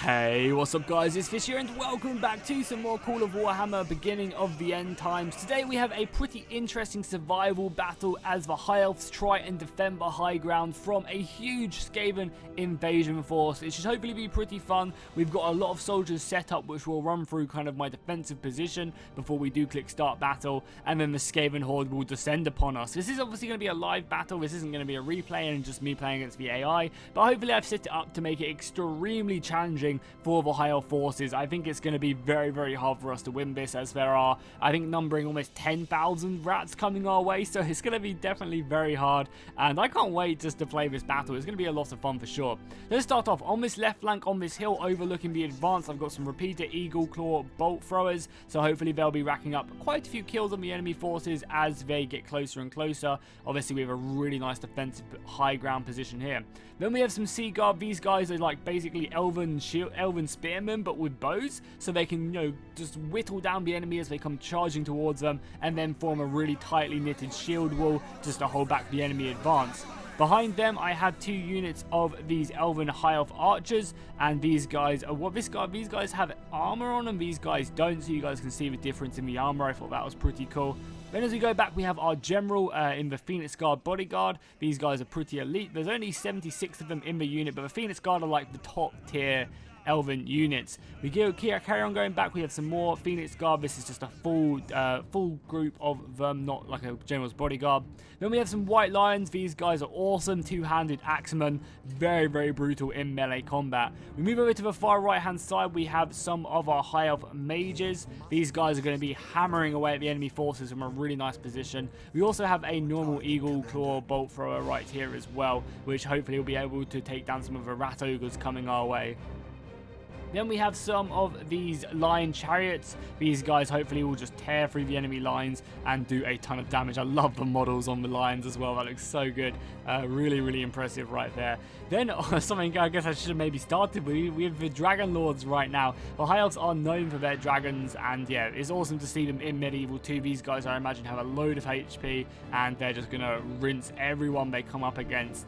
Hey, what's up guys, it's Fish here and welcome back to some more Call of Warhammer Beginning of the End Times. Today we have a pretty interesting survival battle as the High Elves try and defend the high ground from a huge Skaven invasion force. It should hopefully be pretty fun. We've got a lot of soldiers set up which will run through kind of my defensive position before we do click start battle, and then the Skaven horde will descend upon us. This is obviously going to be a live battle, this isn't going to be a replay and just me playing against the AI, but hopefully I've set it up to make it extremely challenging for the High Elf forces. I think it's going to be very, very hard for us to win this, as there are, I think, numbering almost 10,000 rats coming our way, so it's going to be definitely very hard, and I can't wait just to play this battle. It's going to be a lot of fun for sure. Let's start off on this left flank on this hill overlooking the advance. I've got some repeater eagle claw bolt throwers, so hopefully they'll be racking up quite a few kills on the enemy forces as they get closer and closer. Obviously we have a really nice defensive high ground position here. Then we have some Sea Guard. These guys are like basically elven spearmen but with bows, so they can, you know, just whittle down the enemy as they come charging towards them and then form a really tightly knitted shield wall just to hold back the enemy advance. Behind them, I have two units of these elven high elf archers, and these guys are these guys have armor on them, these guys don't, so you guys can see the difference in the armor. I thought that was pretty cool. Then as we go back, we have our general in the Phoenix Guard bodyguard. These guys are pretty elite. There's only 76 of them in the unit, but the Phoenix Guard are like the top tier elven units. We carry on going back. We have some more Phoenix Guard. This is just a full group of them, not like a general's bodyguard. Then we have some White Lions. These guys are awesome, two-handed axemen, very, very brutal in melee combat. We move over to the far right-hand side. We have some of our high elf mages. These guys are going to be hammering away at the enemy forces from a really nice position. We also have a normal eagle claw bolt thrower right here as well, which hopefully will be able to take down some of the rat ogres coming our way. Then we have some of these lion chariots. These guys hopefully will just tear through the enemy lines and do a ton of damage. I love the models on the lions as well. That looks so good. Really, really impressive right there. Then something I guess I should have maybe started with. We have the Dragon Lords right now. The High Elves are known for their dragons, and yeah, it's awesome to see them in Medieval too. These guys, I imagine, have a load of HP, and they're just going to rinse everyone they come up against.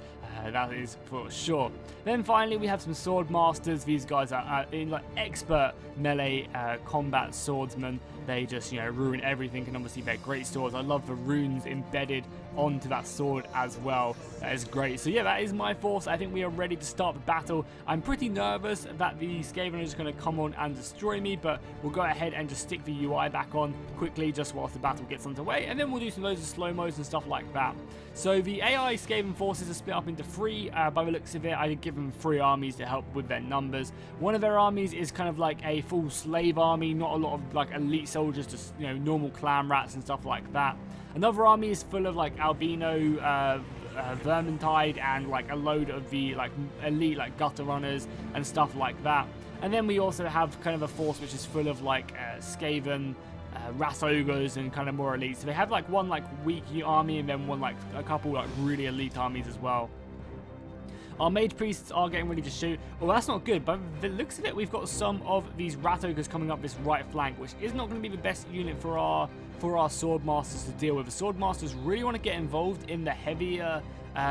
That is for sure. Then finally we have some sword masters. These guys are in like expert melee combat swordsmen. They just, you know, ruin everything, and obviously they're great swords. I love the runes embedded onto that sword as well. That is great. So yeah, that is my force. I think we are ready to start the battle. I'm pretty nervous that the Skaven are just going to come on and destroy me, but we'll go ahead and just stick the UI back on quickly just whilst the battle gets underway, and then we'll do some loads of slow-mos and stuff like that. So the AI Skaven forces are split up into three. By the looks of it, I give them 3 armies to help with their numbers. One of their armies is kind of like a full slave army, not a lot of like elite soldiers, just, you know, normal clan rats and stuff like that. Another army is full of like albino vermintide and like a load of the like elite like gutter runners and stuff like that. And then we also have kind of a force which is full of like Skaven rat ogres and kind of more elite. So they have like one like weak army and then one like a couple like really elite armies as well. Our mage priests are getting ready to shoot. Well, that's not good, but the looks of it, we've got some of these rat ogres coming up this right flank, which is not going to be the best unit for our sword masters to deal with. The sword masters really want to get involved in the heavier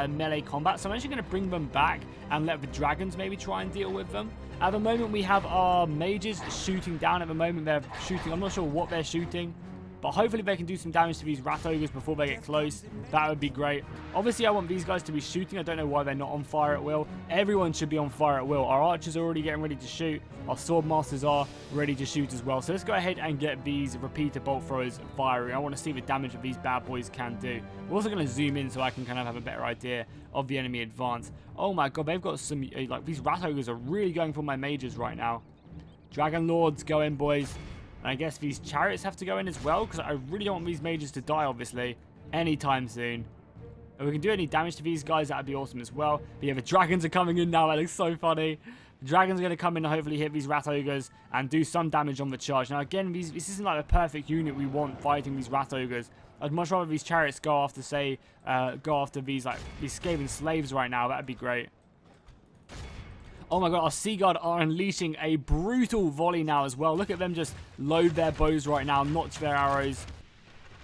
melee combat, so I'm actually going to bring them back and let the dragons maybe try and deal with them. At the moment, we have our mages shooting down. At the moment, they're shooting. I'm not sure what they're shooting, but hopefully they can do some damage to these rat ogres before they get close. That would be great. Obviously, I want these guys to be shooting. I don't know why they're not on fire at will. Everyone should be on fire at will. Our archers are already getting ready to shoot. Our sword masters are ready to shoot as well. So let's go ahead and get these repeater bolt throwers firing. I want to see the damage that these bad boys can do. We're also going to zoom in so I can kind of have a better idea of the enemy advance. Oh my god, they've got some, like, these rat ogres are really going for my mages right now. Dragon Lords, go in, boys. And I guess these chariots have to go in as well, because I really don't want these mages to die, obviously, anytime soon. If we can do any damage to these guys, that would be awesome as well. But yeah, the dragons are coming in now. That looks so funny. The dragons are going to come in and hopefully hit these rat ogres and do some damage on the charge. Now, again, this isn't like the perfect unit we want fighting these rat ogres. I'd much rather these chariots go after, say, these Skaven slaves right now. That would be great. Oh my god, our Sea Guard are unleashing a brutal volley now as well. Look at them just load their bows right now, notch their arrows.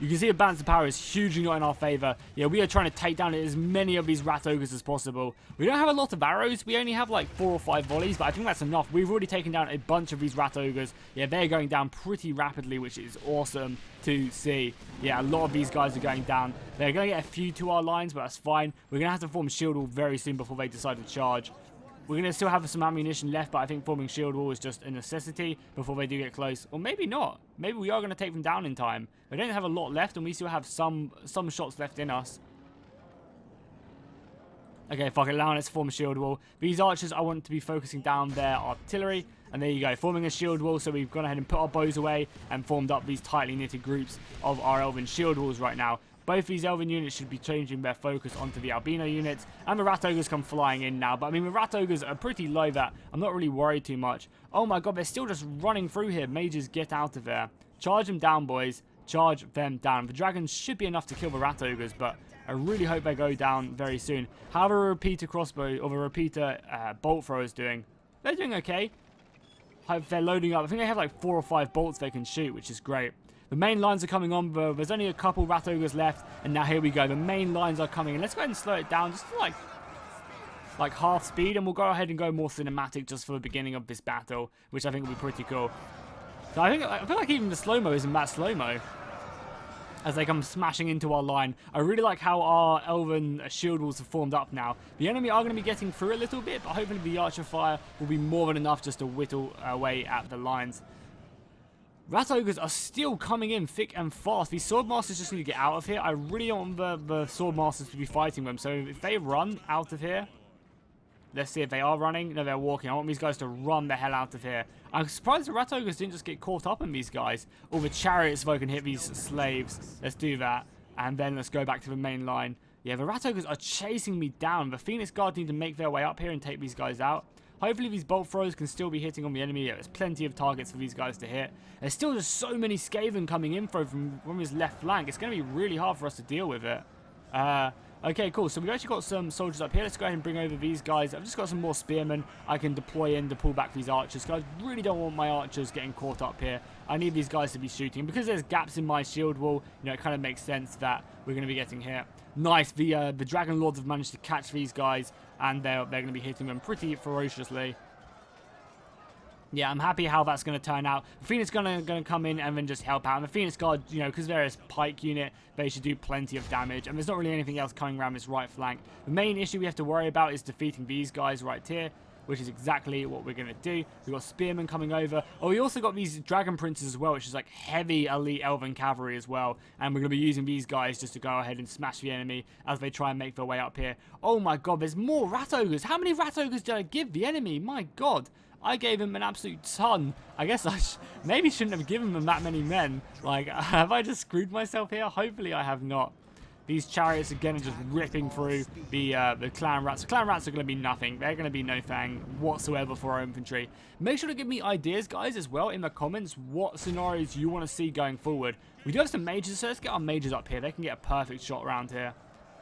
You can see the balance of power is hugely not in our favor. Yeah, we are trying to take down as many of these rat ogres as possible. We don't have a lot of arrows. We only have like 4 or 5 volleys, but I think that's enough. We've already taken down a bunch of these rat ogres. Yeah, they're going down pretty rapidly, which is awesome to see. Yeah, a lot of these guys are going down. They're going to get a few to our lines, but that's fine. We're going to have to form shield wall very soon before they decide to charge. We're going to still have some ammunition left, but I think forming shield wall is just a necessity before they do get close. Or maybe not. Maybe we are going to take them down in time. They don't have a lot left, and we still have some shots left in us. Okay, fuck it. Allowing us to form a shield wall. These archers, I want to be focusing down their artillery. And there you go, forming a shield wall. So we've gone ahead and put our bows away and formed up these tightly knitted groups of our elven shield walls right now. Both these elven units should be changing their focus onto the albino units. And the rat ogres come flying in now. But I mean, the rat ogres are pretty low that I'm not really worried too much. Oh my god, they're still just running through here. Mages, get out of there. Charge them down, boys. Charge them down. The dragons should be enough to kill the rat ogres, but I really hope they go down very soon. How are the repeater crossbow or the repeater bolt throwers doing? They're doing okay. Hope they're loading up. I think they have like 4 or 5 bolts they can shoot, which is great. The main lines are coming on, but there's only a couple rat ogres left, and now here we go. The main lines are coming in. Let's go ahead and slow it down just to like half speed, and we'll go ahead and go more cinematic just for the beginning of this battle, which I think will be pretty cool. So I feel like even the slow-mo isn't that slow-mo as they come smashing into our line. I really like how our elven shield walls have formed up now. The enemy are going to be getting through a little bit, but hopefully the archer fire will be more than enough just to whittle away at the lines. Rat ogres are still coming in thick and fast. These sword masters just need to get out of here. I really don't want the sword masters to be fighting them. So if they run out of here, let's see if they are running. No, they're walking. I want these guys to run the hell out of here. I'm surprised the rat ogres didn't just get caught up in these guys. Or the chariots if I can hit these slaves. Let's do that. And then let's go back to the main line. Yeah, the rat ogres are chasing me down. The Phoenix Guard need to make their way up here and take these guys out. Hopefully these bolt throws can still be hitting on the enemy. Yeah, there's plenty of targets for these guys to hit. There's still just so many Skaven coming in from his left flank. It's going to be really hard for us to deal with it. Okay, cool. So we've actually got some soldiers up here. Let's go ahead and bring over these guys. I've just got some more spearmen I can deploy in to pull back these archers. Because I really don't want my archers getting caught up here. I need these guys to be shooting. Because there's gaps in my shield wall, you know, it kind of makes sense that we're going to be getting hit. Nice. The Dragon Lords have managed to catch these guys. And they're going to be hitting them pretty ferociously. Yeah, I'm happy how that's going to turn out. The Phoenix going to come in and then just help out. And the Phoenix Guard, you know, because they're a pike unit, they should do plenty of damage. And there's not really anything else coming around this right flank. The main issue we have to worry about is defeating these guys right here, which is exactly what we're going to do. We've got spearmen coming over. Oh, we also got these dragon princes as well, which is like heavy elite elven cavalry as well. And we're going to be using these guys just to go ahead and smash the enemy as they try and make their way up here. Oh my god, there's more rat ogres. How many rat ogres did I give the enemy? My god. I gave him an absolute ton. I guess I maybe shouldn't have given them that many men. Like, have I just screwed myself here? Hopefully I have not. These chariots again are just ripping through the clan rats. The clan rats are going to be nothing. They're going to be no thing whatsoever for our infantry. Make sure to give me ideas, guys, as well in the comments. What scenarios you want to see going forward. We do have some mages, so let's get our mages up here. They can get a perfect shot around here.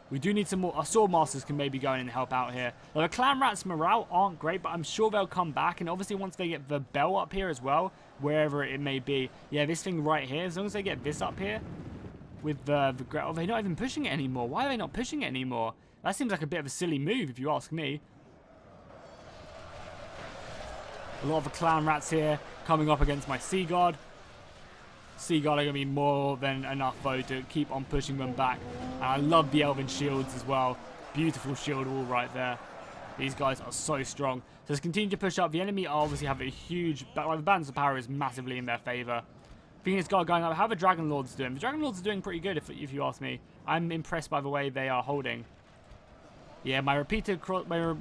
We do need some more. Our sword masters can maybe go in and help out here. Now, the clan rats' morale aren't great, but I'm sure they'll come back. And obviously, once they get the bell up here as well, wherever it may be. Yeah, this thing right here. As long as they get this up here with the oh, they're not even pushing it anymore. Why are they not pushing it anymore? That seems like a bit of a silly move, if you ask me. A lot of the clan rats here coming up against my Sea Guard. Sea Guard are going to be more than enough, though, to keep on pushing them back. And I love the elven shields as well. Beautiful shield wall right there. These guys are so strong. So let's continue to push up. The enemy obviously have a huge... the balance of power is massively in their favour. Phoenix Guard going up. How are the Dragon Lords doing? The Dragon Lords are doing pretty good, if you ask me. I'm impressed by the way they are holding. Yeah, my repeater crossbow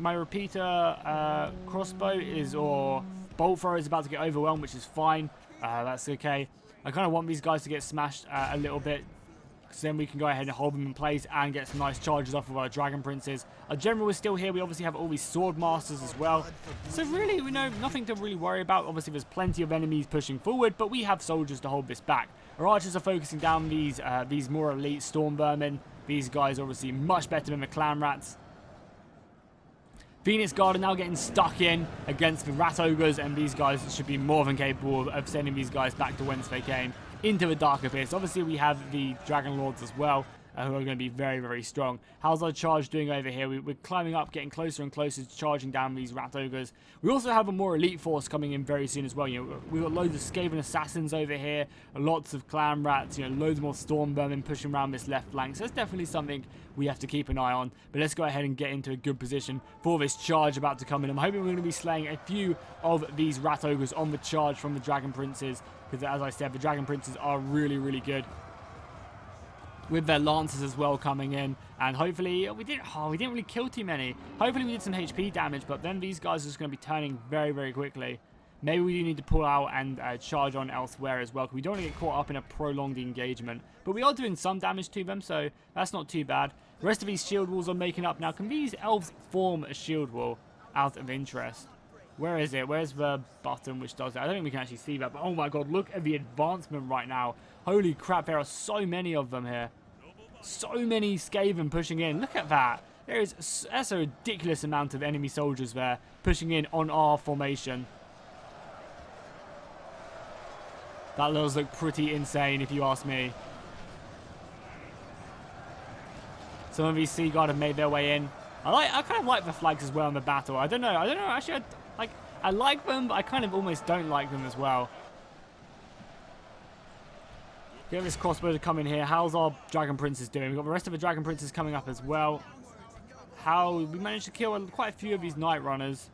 is... or bolt thrower is about to get overwhelmed, which is fine. That's okay. I kind of want these guys to get smashed a little bit, because then we can go ahead and hold them in place and get some nice charges off of our dragon princes. Our general is still here. We obviously have all these sword masters as well. So really, we know nothing to really worry about. Obviously, there's plenty of enemies pushing forward, but we have soldiers to hold this back. Our archers are focusing down these more elite storm vermin. These guys are obviously much better than the clan rats. Phoenix Guard are now getting stuck in against the rat ogres, and these guys should be more than capable of sending these guys back to whence they came. into the Dark Abyss. Obviously, we have the Dragon Lords as well, who are going to be very, very strong. How's our charge doing over here? We're climbing up, getting closer and closer to charging down these Rat Ogres. We also have a more elite force coming in very soon as well. You know, we've got loads of Skaven assassins over here, lots of clan rats, you know, loads more storm vermin pushing around this left flank. So that's definitely something we have to keep an eye on. But let's go ahead and get into a good position for this charge about to come in. I'm hoping we're going to be slaying a few of these Rat Ogres on the charge from the Dragon Princes, because as I said, the Dragon Princes are really, really good, with their Lancers as well coming in. And hopefully, we didn't really kill too many. Hopefully we did some HP damage, but then these guys are just going to be turning very, very quickly. Maybe we do need to pull out and charge on elsewhere as well, because we don't want to get caught up in a prolonged engagement. But we are doing some damage to them, so that's not too bad. The rest of these shield walls are making up. Now, can these elves form a shield wall out of interest? Where is it? Where's the button which does that? I don't think we can actually see that, but oh my god, look at the advancement right now. Holy crap, there are so many of them here. So many Skaven pushing in. Look at that. That's a ridiculous amount of enemy soldiers there pushing in on our formation. That does look pretty insane if you ask me. Some of these Sea Guard have made their way in. I kind of like the flags as well in the battle. I don't know. Actually, I like them, but I kind of almost don't like them as well. Get this crossbow to come in here. How's our Dragon Princes doing? We've got the rest of the Dragon Princes coming up as well. We managed to kill quite a few of these Night Runners.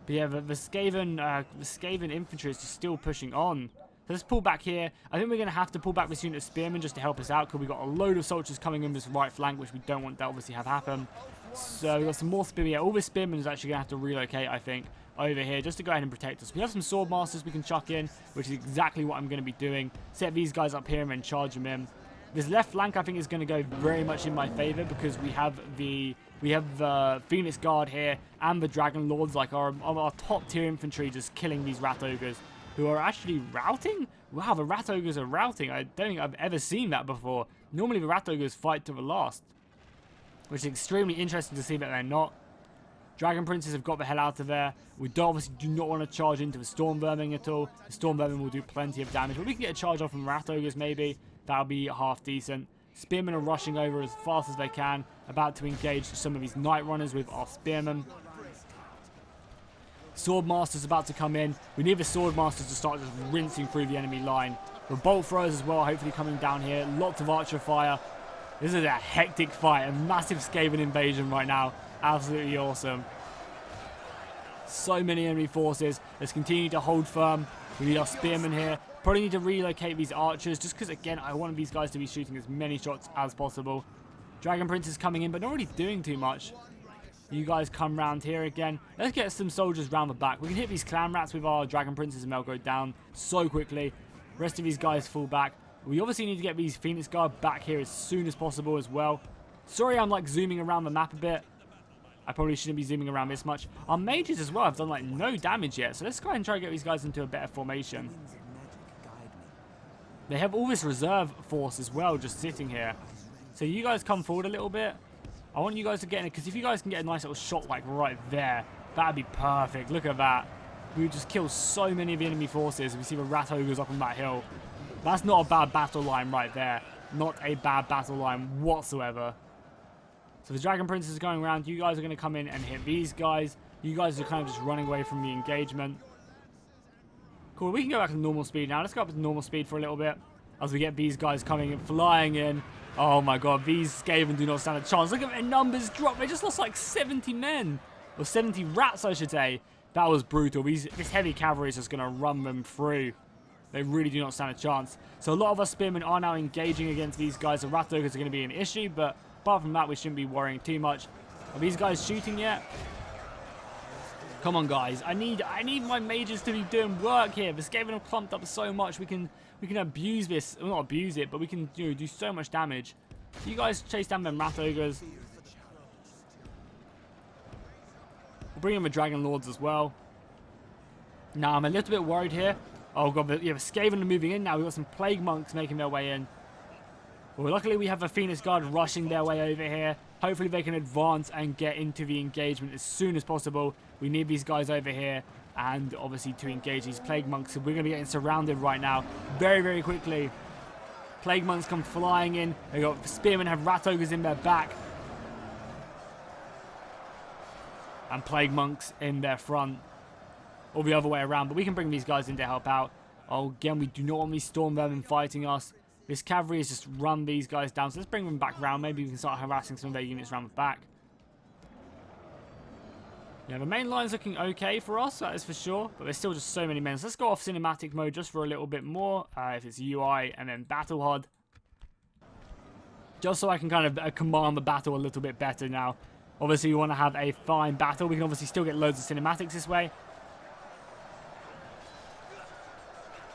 But yeah, the Skaven infantry is just still pushing on. So let's pull back here. I think we're going to have to pull back this unit of Spearmen just to help us out, because we've got a load of soldiers coming in this right flank, which we don't want to obviously have happen. So we've got some more Spearmen. Yeah, all the Spearmen is actually going to have to relocate, I think, over here just to go ahead and protect us. We have some Sword Masters we can chuck in, which is exactly what I'm going to be doing. Set these guys up here and then charge them in. This left flank, I think, is going to go very much in my favor, because we have the Phoenix Guard here and the Dragon Lords, like our top tier infantry, just killing these Rat Ogres, who are actually routing. Wow, the Rat Ogres are routing. I don't think I've ever seen that before. Normally the Rat Ogres fight to the last, which is extremely interesting to see that they're not. Dragon Princes have got the hell out of there. We obviously do not want to charge into the Storm Vermin at all. The Storm Vermin will do plenty of damage, but we can get a charge off from Rat Ogres maybe. That'll be half decent. Spearmen are rushing over as fast as they can, about to engage some of these Night Runners with our Spearmen. Sword Masters about to come in. We need the Sword Masters to start just rinsing through the enemy line. The Bolt Throwers as well, hopefully coming down here. Lots of Archer Fire. This is a hectic fight, a massive Skaven invasion right now. Absolutely awesome. So many enemy forces. Let's continue to hold firm. We need our Spearmen here. Probably need to relocate these Archers, just because, again, I want these guys to be shooting as many shots as possible. Dragon Prince is coming in, but not really doing too much. You guys come round here again. Let's get some soldiers round the back. We can hit these Clan Rats with our Dragon Princes and they'll go down so quickly. The rest of these guys fall back. We obviously need to get these Phoenix Guard back here as soon as possible as well. Sorry I'm like zooming around the map a bit. I probably shouldn't be zooming around this much. Our mages as well have done like no damage yet. So let's go ahead and try to get these guys into a better formation. They have all this reserve force as well just sitting here. So you guys come forward a little bit. I want you guys to get in it, because if you guys can get a nice little shot like right there, that'd be perfect. Look at that. We would just kill so many of the enemy forces. We see the Rat Ogres up on that hill. That's not a bad battle line right there. Not a bad battle line whatsoever. So the Dragon Prince is going around. You guys are going to come in and hit these guys. You guys are kind of just running away from the engagement. Cool, we can go back to normal speed now. Let's go up to normal speed for a little bit as we get these guys coming and flying in. Oh my god, these Skaven do not stand a chance. Look at their numbers drop. They just lost like 70 men. Or 70 rats, I should say. That was brutal. This heavy cavalry is just going to run them through. They really do not stand a chance. So a lot of our spearmen are now engaging against these guys. The Rat Ogres are going to be an issue, but apart from that, we shouldn't be worrying too much. Are these guys shooting yet? Come on, guys. I need my mages to be doing work here. The Skaven have clumped up so much. We can abuse this. Well, not abuse it, but we can do so much damage. You guys chase down them Rat Ogres. We'll bring in the Dragon Lords as well. Now, I'm a little bit worried here. Oh, God. The Skaven are moving in now. We've got some Plague Monks making their way in. Well, luckily, we have the Phoenix Guard rushing their way over here. Hopefully, they can advance and get into the engagement as soon as possible. We need these guys over here and obviously to engage these Plague Monks. So we're going to be getting surrounded right now very, very quickly. Plague Monks come flying in. They got Spearmen have Rat Ogres in their back. And Plague Monks in their front. Or the other way around. But we can bring these guys in to help out. Oh, again, we do not want these Storm Vermin fighting us. This cavalry has just run these guys down. So let's bring them back round. Maybe we can start harassing some of their units around the back. Yeah, the main line's looking okay for us, that is for sure. But there's still just so many men. So let's go off cinematic mode just for a little bit more. If it's UI and then Battle HUD. Just so I can kind of command the battle a little bit better now. Obviously, we want to have a fine battle. We can obviously still get loads of cinematics this way.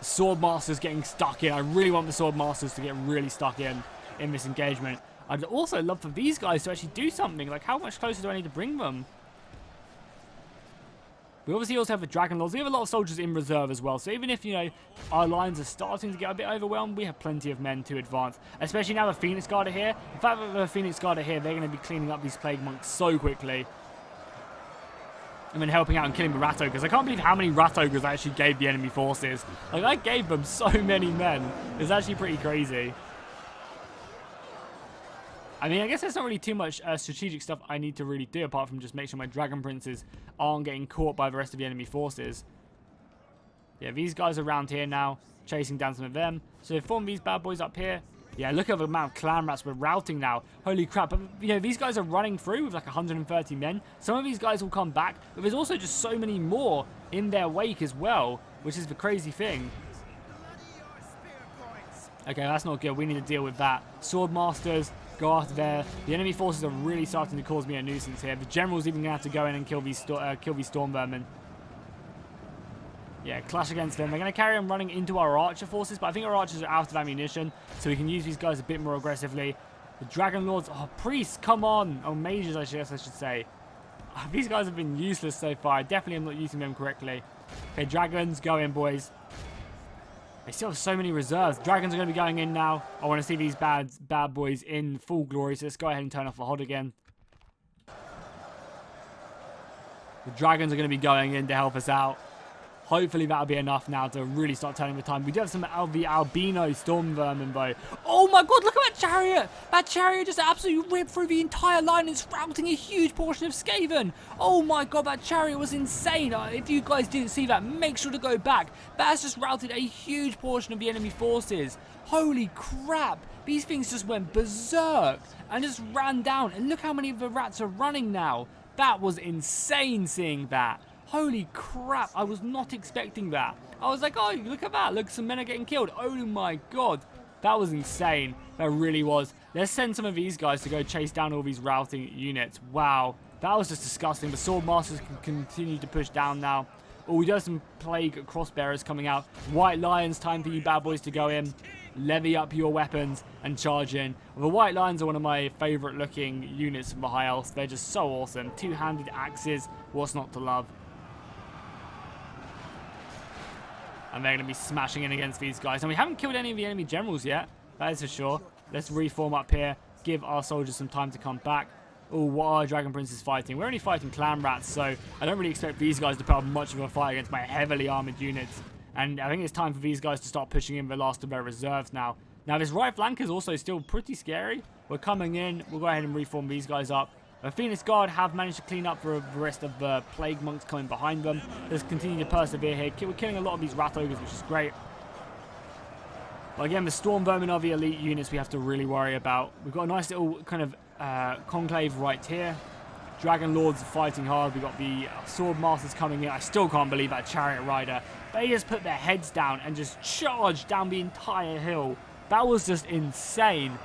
Swordmasters getting stuck in. I really want the Swordmasters to get really stuck in this engagement. I'd also love for these guys to actually do something. Like, how much closer do I need to bring them? We obviously also have the Dragon Lords. We have a lot of soldiers in reserve as well. So even if, you know, our lines are starting to get a bit overwhelmed, we have plenty of men to advance. Especially now the Phoenix Guard are here. In fact, with the Phoenix Guard are here, they're going to be cleaning up these Plague Monks so quickly. And then helping out and killing the Rat Ogres. I can't believe how many Rat Ogres I actually gave the enemy forces. Like, I gave them so many men. It's actually pretty crazy. I mean, I guess there's not really too much strategic stuff I need to really do apart from just make sure my Dragon Princes aren't getting caught by the rest of the enemy forces. Yeah, these guys are around here now, chasing down some of them. So they form these bad boys up here. Yeah, look at the amount of clan rats we're routing now. Holy crap. But, you know, these guys are running through with like 130 men. Some of these guys will come back, but there's also just so many more in their wake as well, which is the crazy thing. Okay, that's not good. We need to deal with that. Swordmasters, go after there. The enemy forces are really starting to cause me a nuisance here. The general's even going to have to go in and kill these Storm Vermin. Yeah, clash against them. They're going to carry on running into our archer forces, but I think our archers are out of ammunition, so we can use these guys a bit more aggressively. The Dragon Lords, oh, priests, come on. Oh, mages, I guess I should say. These guys have been useless so far. I definitely am not using them correctly. Okay, dragons, go in, boys. They still have so many reserves. Dragons are going to be going in now. I want to see these bad boys in full glory, so let's go ahead and turn off the HUD again. The dragons are going to be going in to help us out. Hopefully that'll be enough now to really start turning the time. We do have some of the albino Storm Vermin though. Oh my god, look at that chariot! That chariot just absolutely ripped through the entire line and it's routing a huge portion of Skaven. Oh my god, that chariot was insane. If you guys didn't see that, make sure to go back. That's just routed a huge portion of the enemy forces. Holy crap! These things just went berserk and just ran down. And look how many of the rats are running now. That was insane seeing that. Holy crap, I was not expecting that. I was like, oh, look at that. Look, some men are getting killed. Oh my god. That was insane. That really was. Let's send some of these guys to go chase down all these routing units. Wow. That was just disgusting. The Swordmasters can continue to push down now. Oh, we do have some Plague Crossbearers coming out. White Lions, time for you bad boys to go in. Levy up your weapons and charge in. The White Lions are one of my favourite looking units from the High Elves. They're just so awesome. Two-handed axes. What's not to love? And they're going to be smashing in against these guys. And we haven't killed any of the enemy generals yet. That is for sure. Let's reform up here. Give our soldiers some time to come back. Oh, what are Dragon Princes fighting? We're only fighting clan rats, so I don't really expect these guys to put up much of a fight against my heavily armoured units. And I think it's time for these guys to start pushing in the last of their reserves now. Now, this right flank is also still pretty scary. We're coming in. We'll go ahead and reform these guys up. The Phoenix Guard have managed to clean up the rest of the Plague Monks coming behind them. Let's continue to persevere here. We're killing a lot of these Rat Ogres, which is great. But again, the Storm Vermin are the elite units we have to really worry about. We've got a nice little kind of conclave right here. Dragon Lords are fighting hard. We've got the Sword Masters coming in. I still can't believe that Chariot Rider. They just put their heads down and just charged down the entire hill. That was just insane.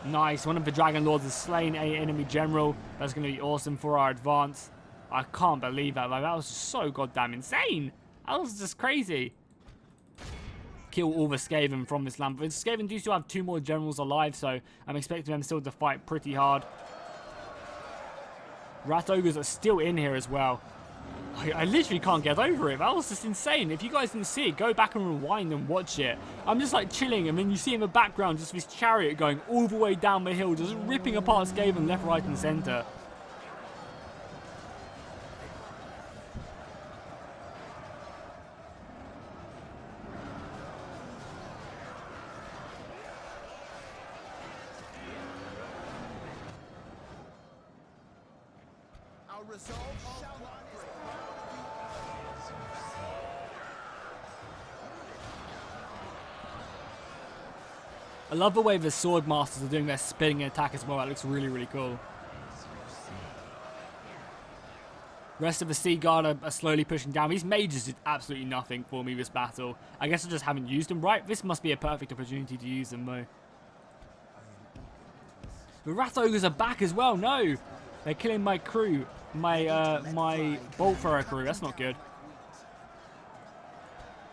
Nice. One of the Dragon Lords has slain an enemy general. That's going to be awesome for our advance. I can't believe that. Like, that was so goddamn insane. That was just crazy. Kill all the Skaven from this land. But Skaven do still have 2 more generals alive, so I'm expecting them still to fight pretty hard. Rat Ogres are still in here as well. I literally can't get over it. That was just insane. If you guys didn't see it, go back and rewind and watch it. I'm just like chilling, and then you see in the background just this chariot going all the way down the hill, just ripping apart Skaven left, right, and center. I love the way the sword masters are doing their spinning attack as well. That looks really, really cool. Rest of the Sea Guard are slowly pushing down. These mages did absolutely nothing for me this battle. I guess I just haven't used them right. This must be a perfect opportunity to use them though. The Rat Ogres are back as well. No! They're killing my crew. My Bolt Thrower crew. That's not good.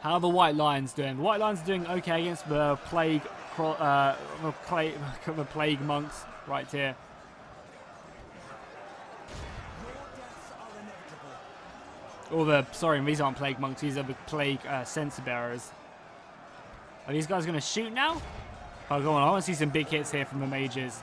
How are the White Lions doing? The White Lions are doing okay against the Plague monks right here. Sorry, these aren't Plague monks. These are the Plague Censer Bearers. Are these guys going to shoot now? Oh, go on. I want to see some big hits here from the mages.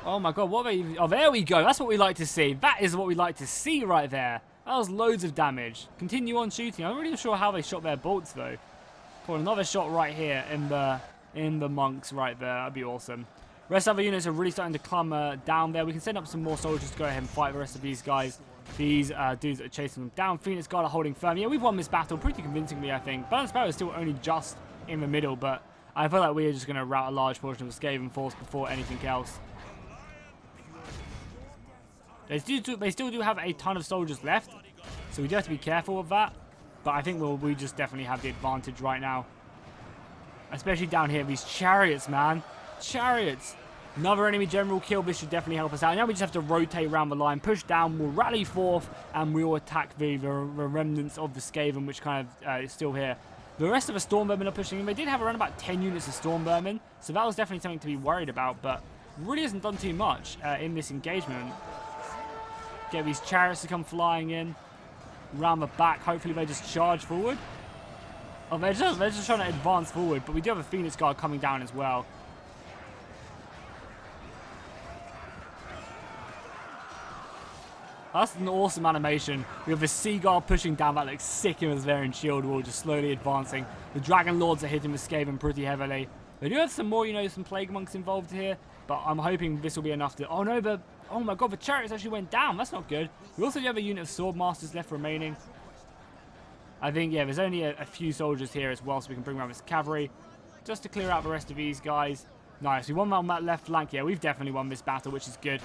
Oh my god, what are they? Oh, there we go. That's what we like to see. That is what we like to see right there. That was loads of damage. Continue on shooting. I'm not really sure how they shot their bolts though. Put another shot right here in the monks right there. That'd be awesome. Rest of the units are really starting to come down there. We can send up some more soldiers to go ahead and fight the rest of these guys. These dudes that are chasing them down. Phoenix Guard are holding firm. Yeah, we've won this battle pretty convincingly, I think. Balance Power is still only just in the middle, but I feel like we are just going to rout a large portion of the Skaven force before anything else. They still do have a ton of soldiers left, so we do have to be careful of that. But I think we just definitely have the advantage right now. Especially down here, these chariots, man. Chariots. Another enemy general kill. This should definitely help us out. Now we just have to rotate around the line, push down, we'll rally forth, and we'll attack the remnants of the Skaven, which kind of is still here. The rest of the Stormvermin are pushing in. They did have around about 10 units of Stormvermin, so that was definitely something to be worried about, but really hasn't done too much in this engagement. Get these chariots to come flying in. Round the back, hopefully they just charge forward. Oh, they're just trying to advance forward, but we do have a Phoenix Guard coming down as well. That's an awesome animation. We have the Sea Guard pushing down. That looks sick in the Bavarian Shield Wall, just slowly advancing. The Dragon Lords are hitting the Skaven pretty heavily. They do have some more, some Plague Monks involved here, but I'm hoping this will be enough to... Oh no, oh my god, the chariots actually went down. That's not good. We also do have a unit of Sword Masters left remaining. I think, yeah, there's only a few soldiers here as well, so we can bring around this cavalry just to clear out the rest of these guys. Nice. We won on that left flank. Yeah, we've definitely won this battle, which is good.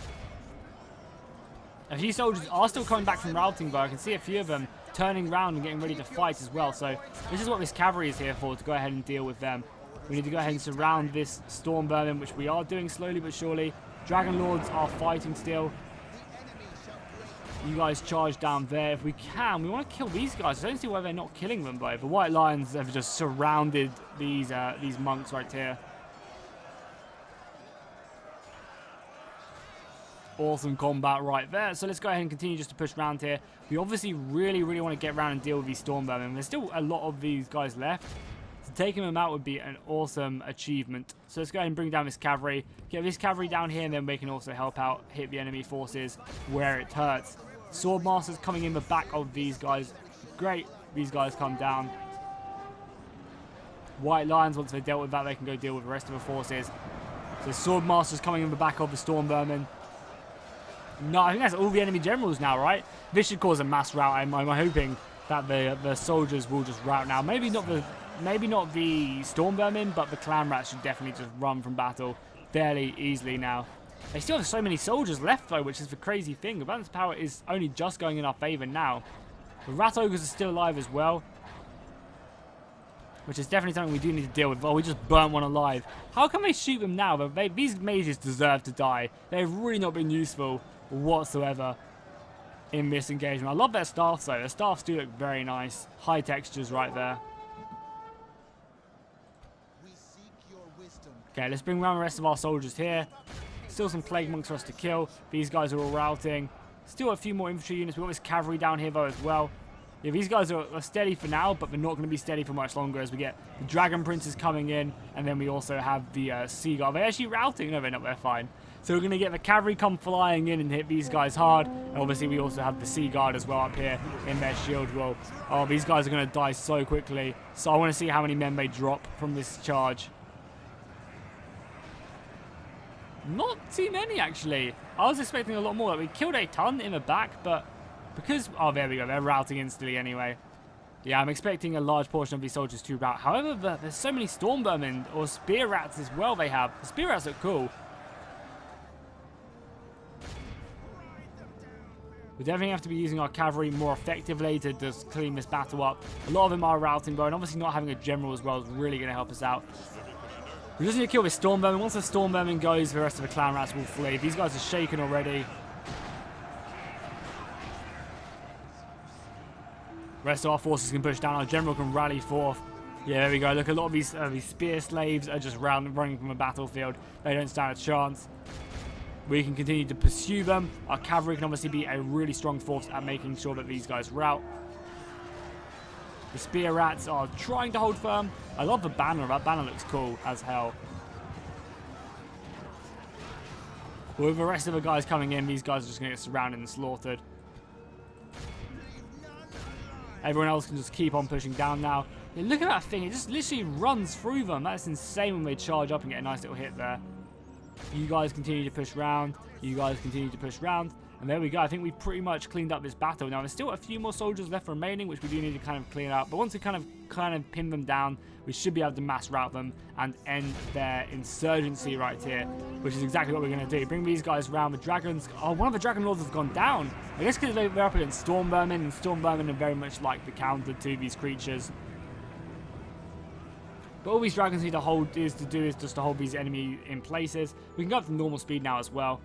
A few soldiers are still coming back from routing, though. I can see a few of them turning around and getting ready to fight as well. So this is what this cavalry is here for, to go ahead and deal with them. We need to go ahead and surround this Stormvermin, which we are doing slowly but surely. Dragon Lords are fighting still. You guys charge down there if we can. We want to kill these guys. I don't see why they're not killing them, though. The White Lions have just surrounded these monks right here. Awesome combat right there. So let's go ahead and continue just to push around here. We obviously really want to get around and deal with these Stormvermin. There's still a lot of these guys left. So taking them out would be an awesome achievement. So let's go ahead and bring down this cavalry. Get this cavalry down here, and then we can also help out, hit the enemy forces where it hurts. Sword Masters coming in the back of these guys. Great. These guys come down. White Lions, once they've dealt with that, they can go deal with the rest of the forces. So Sword Masters coming in the back of the Stormvermin. No, I think that's all the enemy generals now, right? This should cause a mass rout. I'm hoping that the soldiers will just rout now. Maybe not the Stormvermin, but the Clan Rats should definitely just run from battle fairly easily now. They still have so many soldiers left, though, which is the crazy thing. The balance power is only just going in our favour now. The Rat Ogres are still alive as well, which is definitely something we do need to deal with. Oh, we just burnt one alive. How can they shoot them now? These mages deserve to die. They've really not been useful whatsoever in this engagement. I love their staffs, though. Their staffs do look very nice. High textures right there. Okay, let's bring around the rest of our soldiers here. Still some Plague Monks for us to kill. These guys are all routing. Still a few more infantry units. We've got this cavalry down here, though, as well. Yeah, these guys are steady for now, but they're not going to be steady for much longer as we get the Dragon Princes coming in, and then we also have the Seagull. They're actually routing. No, they're not. They're fine. So we're going to get the cavalry come flying in and hit these guys hard. And obviously, we also have the Sea Guard as well up here in their shield wall. Oh, these guys are going to die so quickly. So I want to see how many men they drop from this charge. Not too many, actually. I was expecting a lot more. We killed a ton in the back, but because... Oh, there we go. They're routing instantly anyway. Yeah, I'm expecting a large portion of these soldiers to rout. However, there's so many Storm Vermin or Spear Rats as well they have. The Spear Rats look cool. We definitely have to be using our cavalry more effectively to just clean this battle up. A lot of them are routing, though, and obviously not having a general as well is really going to help us out. We just need to kill this Storm Vermin. Once the Storm Vermin goes, the rest of the Clan Rats will flee. These guys are shaken already. The rest of our forces can push down. Our general can rally forth. Yeah, there we go. Look, a lot of these spear slaves are just running from the battlefield. They don't stand a chance. We can continue to pursue them. Our cavalry can obviously be a really strong force at making sure that these guys rout. The Spear Rats are trying to hold firm. I love the banner. That banner looks cool as hell. With the rest of the guys coming in, these guys are just going to get surrounded and slaughtered. Everyone else can just keep on pushing down now. Yeah, look at that thing. It just literally runs through them. That's insane when they charge up and get a nice little hit there. You guys continue to push round. You guys continue to push round. And there we go. I think we've pretty much cleaned up this battle. Now, there's still a few more soldiers left remaining, which we do need to kind of clean up. But once we kind of pin them down, we should be able to mass rout them and end their insurgency right here, which is exactly what we're going to do. Bring these guys around. The dragons... Oh, one of the Dragon Lords has gone down. I guess because they're up against Storm Vermin, and Storm Vermin are very much like the counter to these creatures. But all these dragons need to hold is just to hold these enemy in places. We can go up to normal speed now as well.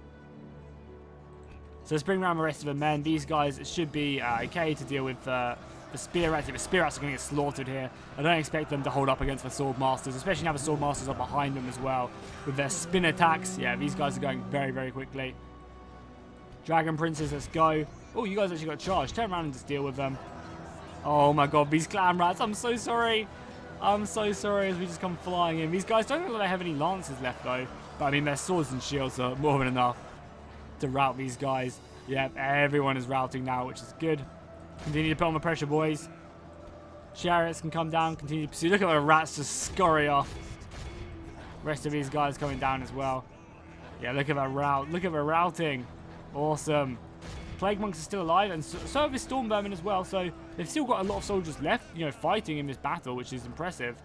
So let's bring around the rest of the men. These guys should be okay to deal with the Spear Rats. The Spear Rats are going to get slaughtered here. I don't expect them to hold up against the Sword Masters, especially now the Sword Masters are behind them as well. With their spin attacks, yeah, these guys are going very, very quickly. Dragon Princes, let's go. Oh, you guys actually got charged. Turn around and just deal with them. Oh my god, these Clan Rats, I'm so sorry. I'm so sorry as we just come flying in. These guys don't look like they have any lances left though. But I mean, their swords and shields are more than enough to rout these guys. Yep, everyone is routing now, which is good. Continue to put on the pressure, boys. Chariots can come down, continue to pursue. Look at the rats just scurry off. Rest of these guys coming down as well. Yeah, look at that rout. Look at the routing. Awesome. Plague Monks are still alive, and so have the Storm Vermin as well. So they've still got a lot of soldiers left, you know, fighting in this battle, which is impressive.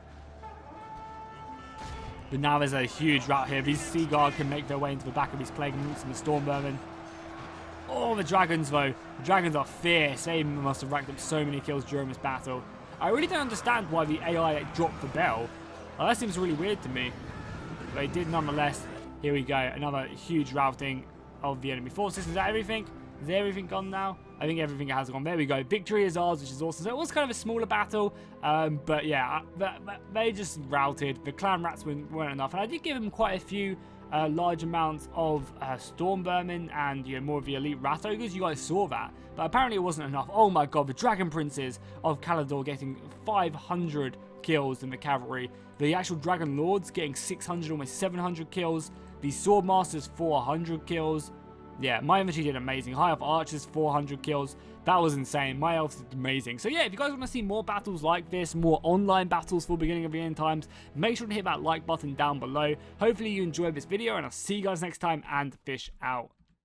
But now there's a huge rout here. These Sea Guard can make their way into the back of these Plague Monks and the Storm Vermin. Oh, the dragons, though. The dragons are fierce. They must have racked up so many kills during this battle. I really don't understand why the AI dropped the bell. Oh, that seems really weird to me. But it did nonetheless. Here we go. Another huge routing of the enemy forces. Is that everything? Is everything gone now? I think everything has gone. There we go. Victory is ours, which is awesome. So it was kind of a smaller battle. But yeah, they just routed. The Clan Rats weren't enough. And I did give them quite a few large amounts of Storm Vermin and, you know, more of the elite Rat Ogres. You guys saw that. But apparently it wasn't enough. Oh my god, the Dragon Princes of Calador getting 500 kills in the cavalry. The actual Dragon Lords getting 600, almost 700 kills. The Sword Masters, 400 kills. Yeah, my infantry did amazing. High Elf Archers, 400 kills. That was insane. My elves did amazing. So yeah, if you guys want to see more battles like this, more online battles for beginning of the end times, make sure to hit that like button down below. Hopefully you enjoyed this video, and I'll see you guys next time, and fish out.